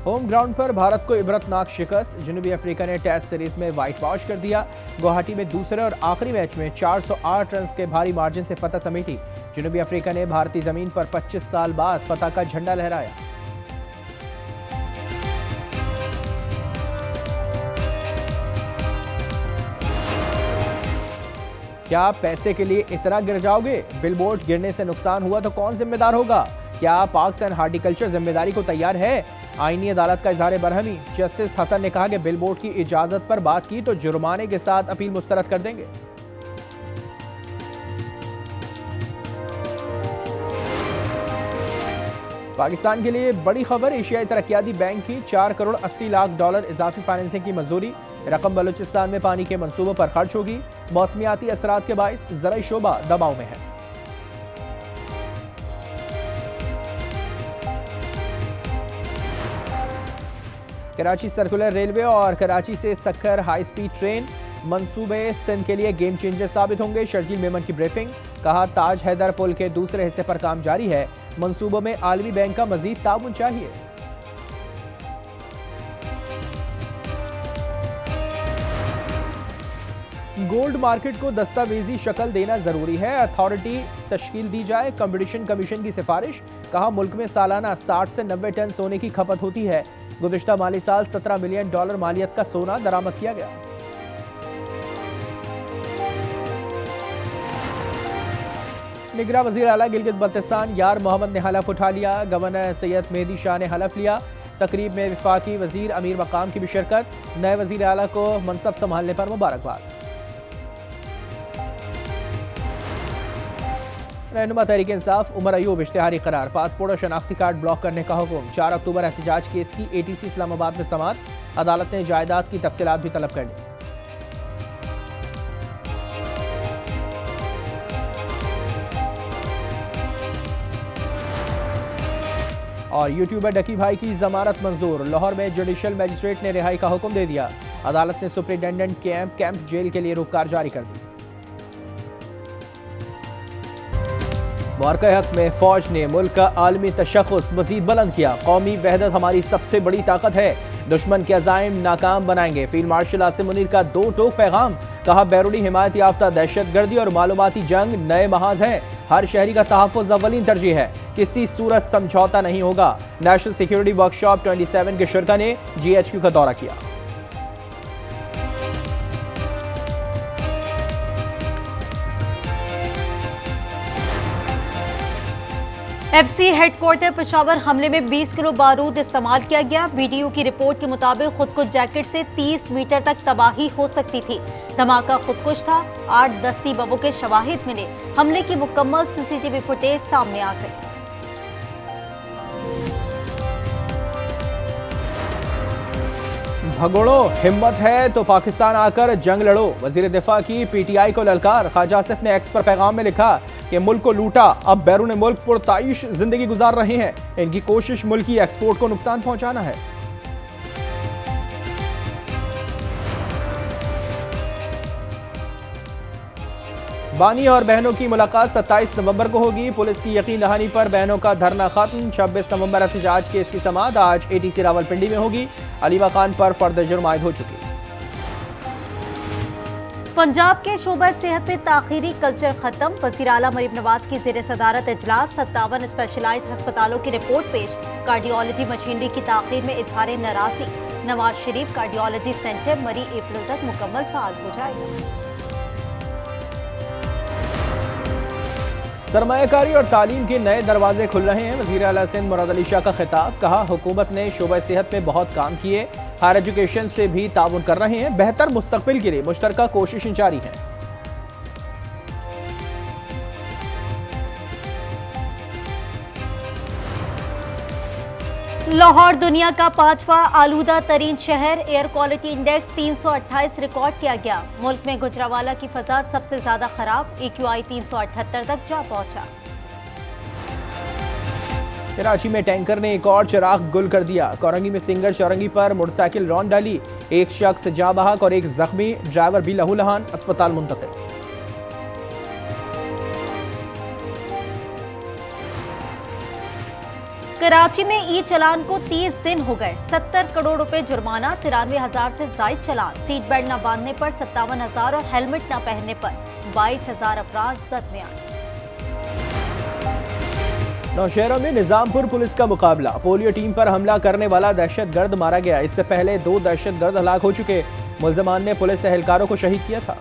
Home ground पर भारत को इबरतनाक शिकस्त। जनूबी अफ्रीका ने टेस्ट सीरीज में व्हाइट वॉश कर दिया। गुवाहाटी में दूसरे और आखिरी मैच में 408 रन के भारी मार्जिन से फतह समेटी। जनूबी अफ्रीका ने भारतीय जमीन पर 25 साल बाद फतह का झंडा लहराया। क्या पैसे के लिए इतना गिर जाओगे? बिलबोर्ड गिरने से नुकसान हुआ तो कौन जिम्मेदार होगा? क्या पाक्स एंड हार्टिकल्चर जिम्मेदारी को तैयार है? आईनी अदालत का इजहार बरहमी। जस्टिस हसन ने कहा कि बिलबोर्ड की इजाजत पर बात की तो जुर्माने के साथ अपील मुस्तरद कर देंगे। पाकिस्तान के लिए बड़ी खबर। एशियाई तरक्याती बैंक की 4 करोड़ 80 लाख डॉलर इजाफी फाइनेंसिंग की मंजूरी। रकम बलूचिस्तान में पानी के मंसूबों पर खर्च होगी। मौसमियाती असरात के बाइस ज़राई शोबा दबाव में है। कराची सर्कुलर रेलवे और कराची से सक्खर हाई स्पीड ट्रेन मंसूबे सिंध के लिए गेम चेंजर साबित होंगे। शर्जील मेमन की ब्रीफिंग। कहा ताज हैदर पुल के दूसरे हिस्से पर काम जारी है। मंसूबों में आलमी बैंक का मजीद ताउन चाहिए। गोल्ड मार्केट को दस्तावेजी शक्ल देना जरूरी है। अथॉरिटी तश्कील दी जाए। कंपटीशन कमीशन की सिफारिश। कहा मुल्क में सालाना 60 से 90 टन सोने की खपत होती है। गुज़िश्ता माली साल 17 मिलियन डॉलर मालियत का सोना दरामद किया गया। निगरान वज़ीर आला गिलगित बल्तिस्तान यार मोहम्मद ने हलफ उठा लिया। गवर्नर सैयद मेहदी शाह ने हलफ लिया। तकरीब में वफाकी वजीर अमीर मकाम की भी शिरकत। नए वज़ीर आला को मनसब संभालने पर मुबारकबाद। रहनुमा तहरीक इंसाफ उमर अयूब इश्तिहारी करार। पासपोर्ट और शनाख्ती कार्ड ब्लॉक करने का हुक्म। 4 अक्टूबर एहतजाज केस की ATC इस्लामाबाद में समाअत। अदालत ने जायदाद की तफसीलात भी तलब कर ली। और यूट्यूबर डकी भाई की जमानत मंजूर। लाहौर में जुडिशल मजिस्ट्रेट ने रिहाई का हुक्म दे दिया। अदालत ने सुप्रिंटेंडेंट कैंप जेल के लिए रुखसात जारी कर दी। मुआरका हक में फौज ने मुल्क का आलमी तशख्खुस मजीद बुलंद किया। कौमी वहदत हमारी सबसे बड़ी ताकत है। दुश्मन के अज़ाइम नाकाम बनाएंगे। फील्ड मार्शल आसिम मुनीर का 2 टोक पैगाम। कहा बैरूनी हिमायत याफ्ता दहशतगर्दी और मालूमाती जंग नए महाज हैं। हर शहरी का तहफ़्फ़ुज़ अव्वलीन तरजीह है। किसी सूरत समझौता नहीं होगा। नेशनल सिक्योरिटी वर्कशॉप 27 के शुरा ने GHQ का दौरा किया। FC हेडक्वार्टर पेशावर हमले में 20 किलो बारूद इस्तेमाल किया गया। BDO की रिपोर्ट के मुताबिक खुदकुश जैकेट से 30 मीटर तक तबाही हो सकती थी। धमाका खुदकुश था। 8 दस्ती बमों के शवाहिद मिले। हमले की मुकम्मल CCTV फुटेज सामने आ गई। भगोड़ो, हिम्मत है तो पाकिस्तान आकर जंग लड़ो। वजीर दिफा की PTI को ललकार। ख्वाजा आसिफ ने एक्स पर पैगाम में लिखा कि मुल्क को लूटा, अब बैरून मुल्क पुरताइश जिंदगी गुजार रहे हैं। इनकी कोशिश मुल्की एक्सपोर्ट को नुकसान पहुंचाना है। बानी और बहनों की मुलाकात 27 नवंबर को होगी। पुलिस की यकीन दहानी पर बहनों का धरना खत्म। 26 नवंबर एहतजाज केस की समाअत आज ATC रावलपिंडी में होगी। अलीमा खान पर फर्द जुर्म आयद हो चुकी। पंजाब के शोबा सेहत में ताखीरी कल्चर खत्म। वज़ीर आला मरीम नवाज की ज़ेर सदारत इजलास। 57 स्पेशलाइज्ड अस्पतालों की रिपोर्ट पेश। कार्डियोलॉजी मशीनरी की ताखीर में इजहार नाराज़गी। नवाज शरीफ कार्डियोलॉजी सेंटर मई अप्रैल तक मुकम्मल फाल हो जाएगा। सरमायाकारी और तालीम के नए दरवाजे खुल रहे हैं। वज़ीर आला सिंध मुराद अली शाह का खिताब। कहा हुकूमत ने शोबा सेहत में बहुत काम किए। हायर एजुकेशन से भी ताउन कर रहे हैं। बेहतर मुस्तकबिल के लिए मुश्तरका कोशिशें जारी हैं। लाहौर दुनिया का 5वां आलूदा तरीन शहर। एयर क्वालिटी इंडेक्स 328 रिकॉर्ड किया गया। मुल्क में गुजरावाला की फजा सबसे ज्यादा खराब। EQI 378 तक जा पहुंचा। कराची में टैंकर ने एक और चिराग गुल कर दिया। कोरंगी में सिंगर चौरंगी पर मोटरसाइकिल रौंद डाली। एक शख्स जाँ बहक और एक जख्मी। ड्राइवर भी लहूलुहान, अस्पताल मुंतकिल। कराची में ई चालान को 30 दिन हो गए। 70 करोड़ रुपए जुर्माना, 93,000 से जायद चालान। सीट बेल्ट न बांधने पर 57,000 और हेलमेट न पहनने पर 22,000 अफराद जद में आए। नौशहरा में निजामपुर पुलिस का मुकाबला। पोलियो टीम पर हमला करने वाला दहशतगर्द मारा गया। इससे पहले 2 दहशतगर्द हलाक हो चुके। मुल्जमान ने पुलिस एहलकारों को शहीद किया था।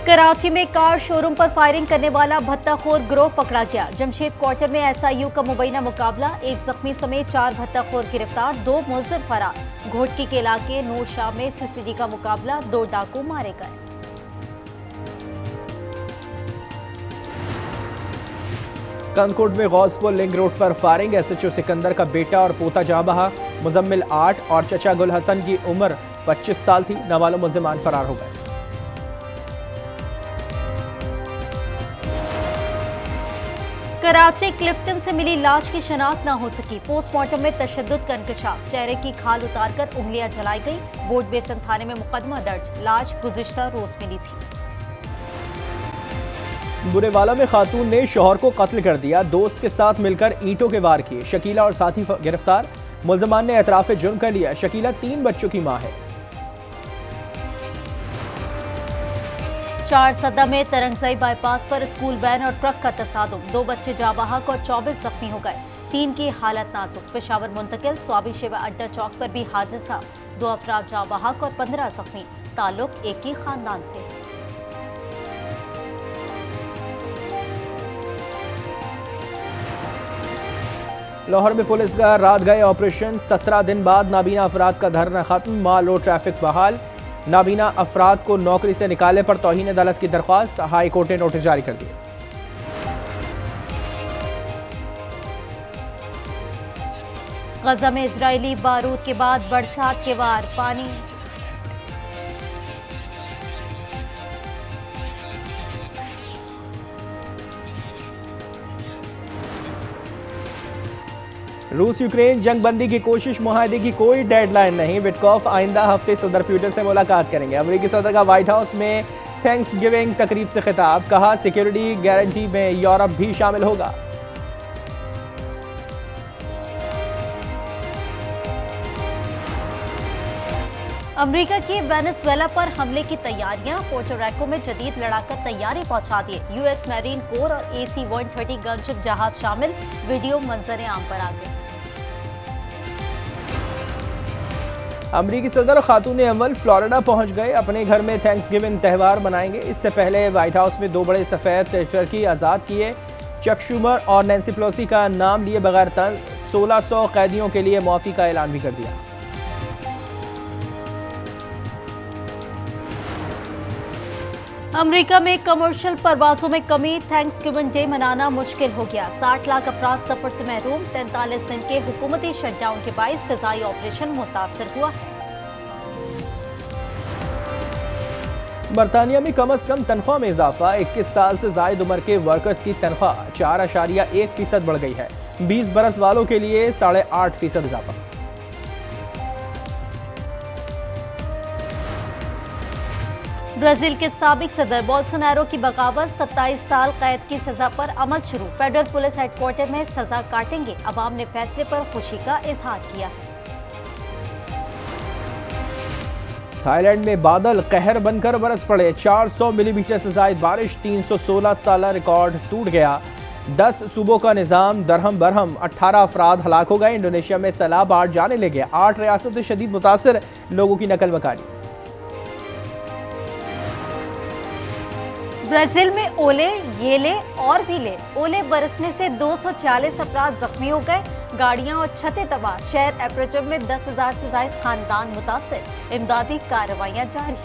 कराची में कार शोरूम पर फायरिंग करने वाला भत्ताखोर गिरोह पकड़ा गया। जमशेद क्वार्टर में SIU का मुबैना मुकाबला। 1 जख्मी समेत 4 भत्ताखोर गिरफ्तार, 2 मुलजिम फरार। घोटकी के इलाके नूर शाह में CCD का मुकाबला, 2 डाकू मारे गए। कंदकोट में गौसपुर लिंक रोड पर फायरिंग। SHO सिकंदर का बेटा और पोता जहां बहा। मुजम्मिल 8 और चचा गुल हसन की उम्र 25 साल थी। नाबालिग मुल्जिमान फरार हो गए। कराची क्लिफ्टन से मिली लाश की शनाख्त न हो सकी। पोस्टमार्टम में तशद्दुद का इंकशाफ। चेहरे की खाल उतारकर उंगलियां जलाई गई। बोर्ड बेसन थाने में मुकदमा दर्ज। लाश गुज़िश्ता रोज मिली थी। बुरेवाला में खातून ने शौहर को कत्ल कर दिया। दोस्त के साथ मिलकर ईंटों के वार किए। शकीला और साथी गिरफ्तार। मुल्जमान ने एतराफ़े जुर्म कर लिया। शकीला 3 बच्चों की मां है। 4 सदा में तरंगज़ई बाईपास पर स्कूल वैन और ट्रक का तसादुम। 2 बच्चे जाँ बहक और 24 जख्मी हो गए। 3 की हालत नाजुक। पेशावर मुंतकिल। स्वाबी शेवा अड्डा चौक पर भी हादसा। 2 अफराद जाँ बहक और 15 जख्मी। ताल्लुक एक ही खानदान से। लाहौर में पुलिस का रात गए ऑपरेशन। 17 दिन बाद नाबीना अफराद का धरना खत्म। माल रोड ट्रैफिक बहाल। नाबीना अफराद को नौकरी से निकाले पर तौहीन अदालत की दरख्वास्त। हाई कोर्ट ने नोटिस जारी कर दिए। गजा में इजरायली बारूद के बाद बरसात के वार। पानी रूस यूक्रेन जंग बंदी की कोशिश। मुआहदे की कोई डेडलाइन नहीं। विटकॉफ आइंदा हफ्ते सदर पुतिन से मुलाकात करेंगे। अमेरिकी सदर का व्हाइट हाउस में थैंक्स गिविंग तकरीब से खिताब। कहा सिक्योरिटी गारंटी में यूरोप भी शामिल होगा। अमेरिका की वेनेजुएला पर हमले की तैयारियां। पोर्टोरिको में जदीद लड़ाकर तैयारी पहुंचा दिए। US मैरीन कोर और AC-130 गनशिप जहाज शामिल। वीडियो मंजर आम पर आ गए। अमरीकी सदर खातून अव्वल फ्लोरिडा पहुंच गए। अपने घर में थैंक्सगिविंग त्यौहार मनाएंगे। इससे पहले व्हाइट हाउस में 2 बड़े सफेद टर्की आज़ाद किए। चक शूमर और नैंसी पेलोसी का नाम लिए बगैर तंज। 1600 कैदियों के लिए मुआफ़ी का ऐलान भी कर दिया। अमेरिका में कमर्शियल परवाजों में कमी। थैंक्सगिविंग डे मनाना मुश्किल हो गया। 60 लाख अफराद सफर से महरूम। 43 दिन के हुकूमती शटडाउन के बाइस फ़िज़ाई ऑपरेशन मुतासर हुआ है। बरतानिया में कम अज कम तनख्वाह में इजाफा। 21 साल से जायद उम्र के वर्कर्स की तनख्वाह 4.1% बढ़ गई है। 20 बरस वालों के लिए 8.5% इजाफा। ब्राजील के साबिक सदर बोल्सोनारो की बगावत। 27 साल कैद की सजा पर अमल शुरू। फेडरल पुलिस हेडक्वार्टर में सजा काटेंगे। अवाम ने फैसले पर खुशी का इजहार किया है। थाईलैंड में बादल कहर बनकर बरस पड़े। 400 मिलीमीटर से जायद बारिश। 316 साल रिकॉर्ड टूट गया। 10 सूबों का निजाम दरहम बरहम। 18 अफराद हलाक हो गए। इंडोनेशिया में सैलाब 8 जाने लगे। 8 रियासतें शदीद मुतासर। लोगों की नकल मकानी। ब्राजील में ओले, येले और भी ले। ओले बरसने से 240 अफराद जख्मी हो गए। गाड़ियां और छतें तबाह। शहर एप्रेचम में 10,000 से ज्यादा खानदान मुतासिर। इमदादी कार्रवाइयां जारी।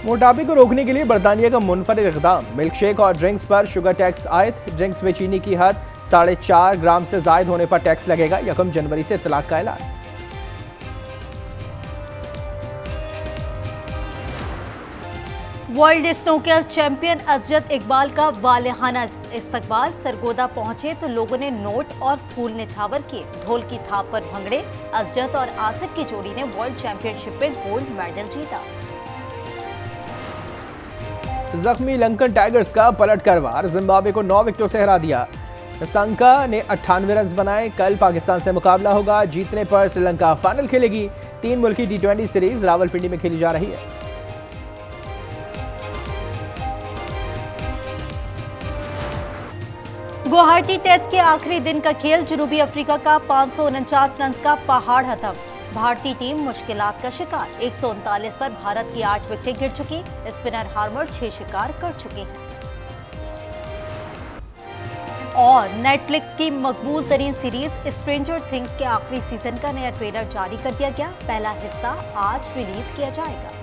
मोटापे को रोकने के लिए बरतानिया का मुनफरिद इक़दाम। मिल्क शेक और ड्रिंक्स पर शुगर टैक्स आयद। ड्रिंक्स में चीनी की हद 4.5 ग्राम से जायद होने पर टैक्स लगेगा। 1 जनवरी से इतलाक का ऐलान। वर्ल्ड स्नूकर चैंपियन अजरत इकबाल का वालिहाना इस्तकबाल। सरगोदा पहुंचे तो लोगों ने नोट और फूल निछावर किए। ढोल की थाप पर भंगड़े। अजरत और आसिफ की जोड़ी ने वर्ल्ड चैंपियनशिप में गोल्ड मेडल जीता। जख्मी लंकन टाइगर्स का पलटकर वार, जिम्बाब्वे को 9 विकेटों से हरा दिया। संका ने 98 रन बनाए। कल पाकिस्तान से मुकाबला होगा। जीतने पर श्रीलंका फाइनल खेलेगी। 3 मुल्की T20 सीरीज रावलपिंडी में खेली जा रही है। गुवाहाटी टेस्ट के आखिरी दिन का खेल, जनूबी अफ्रीका का 549 रन का पहाड़ खत्म। भारतीय टीम मुश्किलात का शिकार। 139 पर भारत की 8 विकेटें गिर चुकी। स्पिनर हार्मर 6 शिकार कर चुके हैं। और नेटफ्लिक्स की मकबूल तरीन सीरीज स्ट्रेंजर थिंग्स के आखिरी सीजन का नया ट्रेलर जारी कर दिया गया। पहला हिस्सा आज रिलीज किया जाएगा।